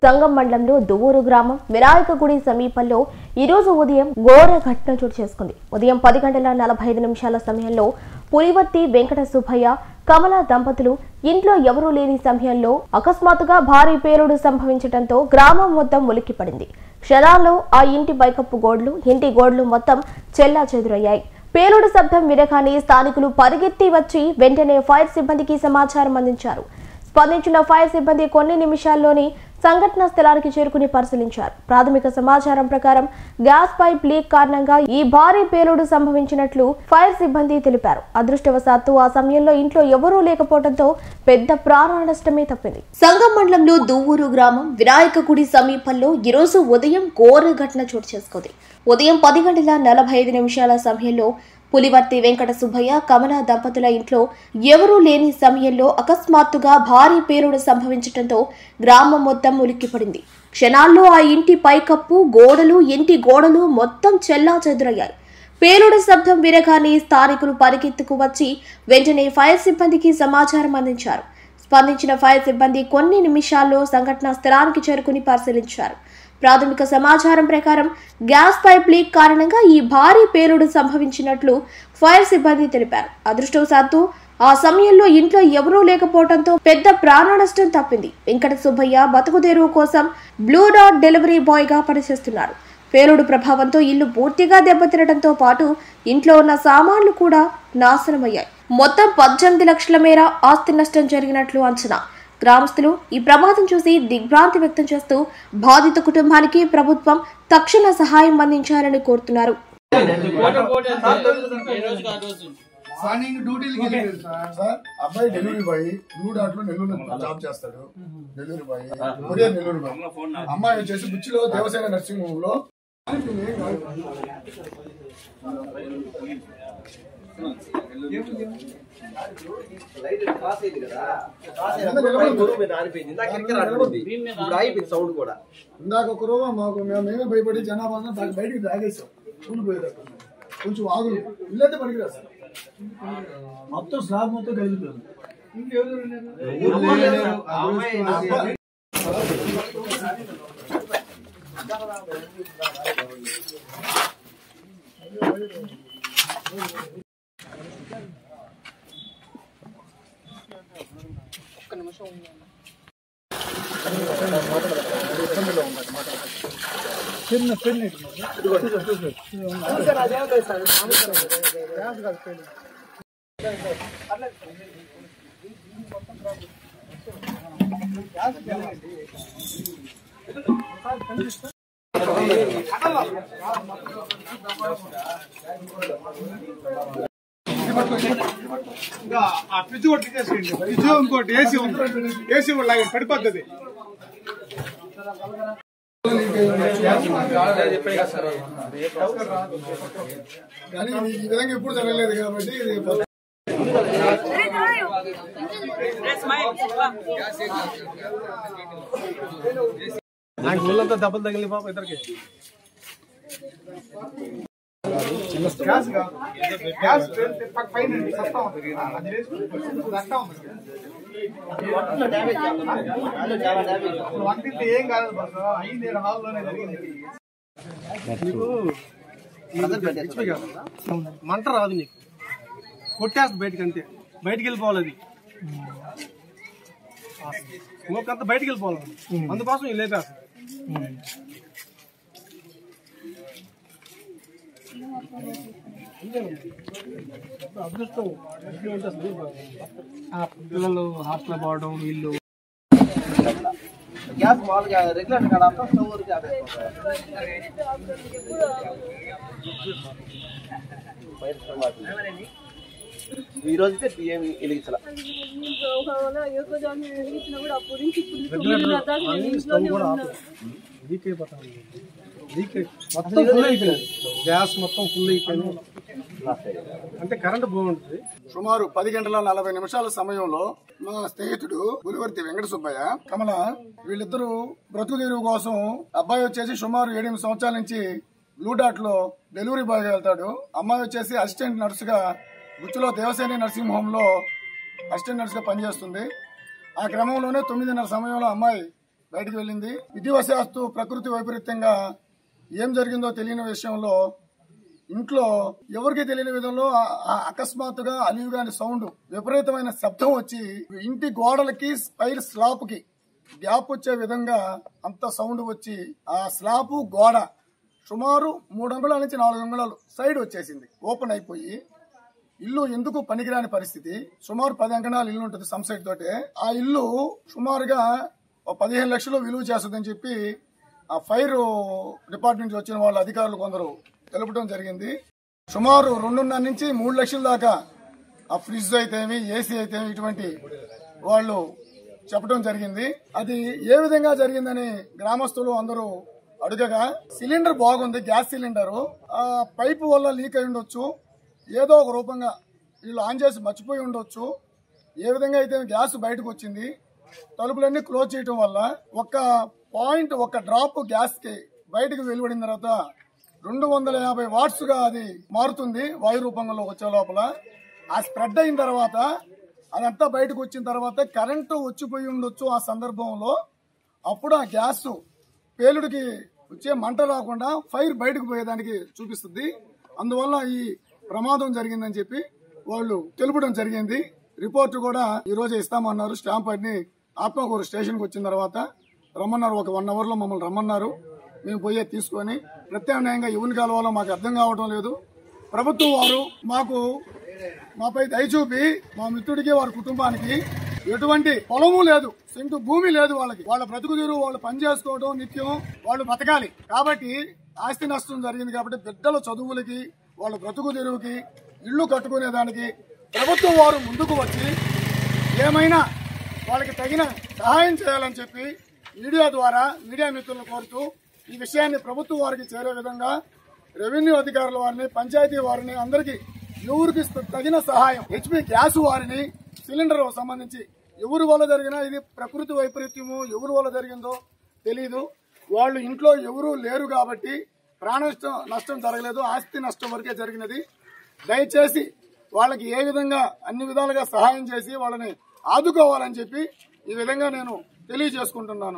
సంగం మండలంలో దువ్వూరు గ్రామం వినాయకగుడి సమీపంలో ఈ రోజు ఉదయం ఘోర ఘటన చోటు చేసుకుంది. ఉదయం 10:45 సమయంలో పులివర్తి వెంకట సుబ్బయ్య కమల దంపతులు ఇంట్లో ఎవరూ లేని సమయంలో అకస్మాత్తుగా భారీ పేలుడు సంభవించడంతో గ్రామం మొత్తం ఉలిక్కిపడింది. క్షణాల్లో ఆ ఇంటి పైకప్పు గోడలు, ఇంటి గోడలు మొత్తం చెల్లాచెదురయ్యాయి. పేలుడు శబ్దం వినగానే స్థానికులు పరిగెత్తి వచ్చి వెంటనే ఫైర్ సిబ్బందికి సమాచారం అందించారు. స్పందించిన ఫైర్ సిబ్బంది కొన్ని నిమిషాల్లోనే సంఘటనా స్థలానికి చేరుకుని పరిశీలించారు. ప్రాథమిక సమాచారం ప్రకారం గ్యాస్ పైప్ లీక్ కారణంగా ఈ భారీ పేలుడు సంభవించినట్లు ఫైర్ సిబ్బంది తెలిపారు. అదృష్టవశాత్తు ఆ సమయంలో ఇంట్లో ఎవరూ లేకపోవడంతో పెద్ద ప్రాణ నష్టమే తప్పింది. సంగం మండలంలో దువ్వూరు గ్రామం వినాయకగుడి సమీపంలో ఈ రోజు ఉదయం ఘోర ఘటన చోటు చేసుకుంది. ఉదయం 10:45 సమయంలో పులివర్తి వెంకట సుబ్బయ్య కమల దంపతుల ఇంట్లో ఎవరూ లేని సమయంలో అకస్మాత్తుగా భారీ పేలుడు సంభవించడంతో గ్రామం మొత్తం ఉలిక్కిపడింది. క్షణాల్లో ఆ ఇంటి పైకప్పు గోడలు, ఇంటి గోడలు మొత్తం చెల్లాచెదురయ్యాయి. పేలుడు శబ్దం వినగానే స్థానికులు పరిగెత్తుకు వచ్చి వెంటనే ఫైర్ సిబ్బందికి సమాచారం అందించారు. స్పందించిన ఫైర్ సిబ్బంది కొన్ని నిమిషాల్లో సంఘటనా స్థలానికి చేరుకుని పరిశీలించారు. ప్రాథమిక సమాచారం ప్రకారం గ్యాస్ పైప్ లీక్ కారణంగా ఈ భారీ పేలుడు సంభవించినట్లు ఫైర్ సిబ్బంది తెలిపారు. అదృష్టవశాత్తు ఆ సమయంలో ఇంట్లో ఎవరూ లేకపోవడంతో పెద్ద ప్రాణ నష్టం తప్పింది. వెంకట సుబ్బయ్య బతుకుదెరువు కోసం బ్లూ డాట్ డెలివరీ బాయ్ గా పనిచేస్తున్నారు. పేలుడు ప్రభావంతో ఇల్లు పూర్తిగా దెబ్బతినడంతో పాటు ఇంట్లో ఉన్న సామాన్లు కూడా నాశనమయ్యాయి. మొత్తం 18 లక్షల మేర ఆస్తి నష్టం జరిగినట్లు అంచనా. గ్రామస్తులు ఈ ప్రమాదం చూసి దిగ్భ్రాంతి వ్యక్తం చేస్తూ బాధిత కుటుంబానికి ప్రభుత్వం తక్షణ సహాయం అందించాలని కోరుతున్నారు. అబ్బాయి డెలివరీ బాయ్ బ్లూ డాట్ లో నెల్లూరు జాబ్ చేస్తాడు. Delivery boy courier Nellore boy. అమ్మాయి వచ్చేసి బుచ్చిలో దేవసేన నర్సింగ్ హోమ్ లో ఇందాక ఒక రోజు మాకు మేమే భయపడి జనాభా బయటికి తాగేసాం. కూలిపోయేటప్పుడు కొంచెం ఆగు ఇల్లైతే పనికిరా సార్. మొత్తం స్లాబ్ మొత్తం కలిగిపోయింది. ఒక్క నిమిషం ఫ్రిడ్జ్ కూడా తీసేసేయండి. ఫ్రిడ్జ్ ఇంకోటి ఏసీ ఉంది. ఏసీ కూడా లాగే పడిపోతుంది. కానీ ఈ విధంగా ఎప్పుడు జరగలేదు కాబట్టి నాకు ఊళ్ళంతా దెబ్బలు తగిలి పాప ఇద్దరికి. ఏం కాదు అయింది హాల్లోనే జరిగింది. మంట రాదు నీకు, కొట్టేస్తుంది బయటకి అంతే. బయటికి వెళ్ళిపోవాలి, అది స్మోక్ అంతా బయటికి వెళ్ళిపోవాలి. అందుకోసం ఇది లేపేస్తుంది. అదృష్టం పిల్లలు హాస్టల్ పోవడం, వీళ్ళు గ్యాస్ మామూలుగా రెగ్యులర్ కాడ స్టవ్ ఈ రోజు ఏమి వెలిగించాలి. గ్యాస్ మొత్తం ఫుల్ అయిపోయింది. అంటే కరెంట్ బాగుంటుంది. సుమారు 10:40 సమయంలో మా స్నేహితుడు పులివర్తి వెంకట సుబ్బయ్య కమల వీళ్ళిద్దరూ బ్రతుకుదెరువు కోసం అబ్బాయి వచ్చేసి సుమారు 7-8 సంవత్సరాల నుంచి బ్లూ డాట్ లో డెలివరీ బాయ్ గా వెళ్తాడు. అమ్మాయి వచ్చేసి అసిస్టెంట్ నర్స్ గా బుచ్చిలో దేవసేన నర్సింగ్ హోమ్ లో అసిస్టెంట్ నర్స్ గా పనిచేస్తుంది. ఆ క్రమంలోనే 9:30 సమయంలో అమ్మాయి బయటకు వెళ్ళింది. విధివశాత్తు ప్రకృతి వైపరీత్యంగా ఏం జరిగిందో తెలియని విషయంలో ఇంట్లో ఎవరికి తెలియని విధంలో అకస్మాత్తుగా అలివిగాని సౌండ్, విపరీతమైన శబ్దం వచ్చి ఇంటి గోడలకి పైర్ స్లాబ్ కి గ్యాప్ వచ్చే విధంగా అంత సౌండ్ వచ్చి ఆ స్లాబ్ గోడ సుమారు 3 అంగుళాల నుంచి 4 అంగుళాలు సైడ్ వచ్చేసింది. ఓపెన్ అయిపోయి ఇల్లు ఎందుకు పనికిరాని పరిస్థితి. సుమారు 10 అంకణాల ఇల్లు ఉంటుంది సంసైడ్ తోటే. ఆ ఇల్లు సుమారుగా 15 లక్షలు విలువ చేస్తుందని చెప్పి ఆ ఫైర్ డిపార్ట్మెంట్ వచ్చిన వాళ్ళ అధికారులు కొందరు తెలపడం జరిగింది. సుమారు 2.5 నుంచి 3 లక్షల దాకా ఆ ఫ్రిడ్జ్ అయితేమి, ఏసీ అయితేమి ఇటువంటి వాళ్ళు చెప్పడం జరిగింది. అది ఏ విధంగా జరిగిందని గ్రామస్తులు అందరూ అడుగగా, సిలిండర్ బాగుంది, గ్యాస్ సిలిండర్, ఆ పైపు వల్ల లీక్ అయి ఉండొచ్చు, ఏదో ఒక రూపంగా వీళ్ళు ఆన్ చేసి మర్చిపోయి ఉండొచ్చు. ఏ విధంగా అయితే గ్యాస్ బయటకు వచ్చింది, తలుపులన్నీ క్లోజ్ చేయడం వల్ల ఒక డ్రాప్ గ్యాస్ కి బయటకు వెలువడిన తర్వాత 250 వాట్స్ గా అది మారుతుంది వాయు రూపంలో వచ్చే లోపల. ఆ స్ప్రెడ్ అయిన తర్వాత అదంతా బయటకు వచ్చిన తర్వాత కరెంటు వచ్చిపోయి ఉండొచ్చు. ఆ సందర్భంలో అప్పుడు ఆ గ్యాస్ పేలుడికి వచ్చే మంట రాకుండా ఫైర్ బయటకు పోయేదానికి చూపిస్తుంది. అందువల్ల ఈ ప్రమాదం జరిగిందని చెప్పి వాళ్ళు తెలుపడం జరిగింది. రిపోర్ట్ కూడా ఈ రోజు ఇస్తామన్నారు. స్టాంప్ అన్ని ఆత్మకూరు స్టేషన్ కు వచ్చిన తర్వాత రమ్మన్నారు. ఒక 1 అవర్ లో మమ్మల్ని రమ్మన్నారు. మేము పోయే తీసుకొని ప్రత్యామ్నాయంగా ఎవరిని కలవాలో మాకు అర్థం కావడం లేదు. ప్రభుత్వం వారు మాపై దయచూపి మా మిత్రుడికి వారి కుటుంబానికి ఎటువంటి పొలము లేదు, సెంటు భూమి లేదు, వాళ్ళ బ్రతుకుదీరు వాళ్ళు పని చేసుకోవడం, నిత్యం వాళ్ళు బతకాలి. కాబట్టి ఆస్తి నష్టం జరిగింది కాబట్టి బిడ్డల చదువులకి, వాళ్ళ బ్రతుకుదీరుకి, ఇళ్లు కట్టుకునేదానికి ప్రభుత్వం వారు ముందుకు వచ్చి ఏమైనా వాళ్ళకి తగిన సహాయం చేయాలని చెప్పి మీడియా మిత్రులను కోరుతూ ఈ విషయాన్ని ప్రభుత్వం వారికి చేరే విధంగా రెవెన్యూ అధికారుల వారిని, పంచాయతీ వారిని, అందరికీ ఎవరికి తగిన సహాయం, హెచ్పి గ్యాస్ వారిని, సిలిండర్ సంబంధించి ఎవరి వల్ల జరిగినా ఇది ప్రకృతి వైపరీత్యము, ఎవరి వల్ల జరిగిందో తెలియదు. వాళ్ళు ఇంట్లో ఎవరూ లేరు కాబట్టి ప్రాణ నష్టం జరగలేదు, ఆస్తి నష్టం వరకే జరిగినది. దయచేసి వాళ్ళకి ఏ విధంగా అన్ని విధాలుగా సహాయం చేసి వాళ్ళని ఆదుకోవాలని చెప్పి ఈ విధంగా నేను తెలియజేసుకుంటున్నాను.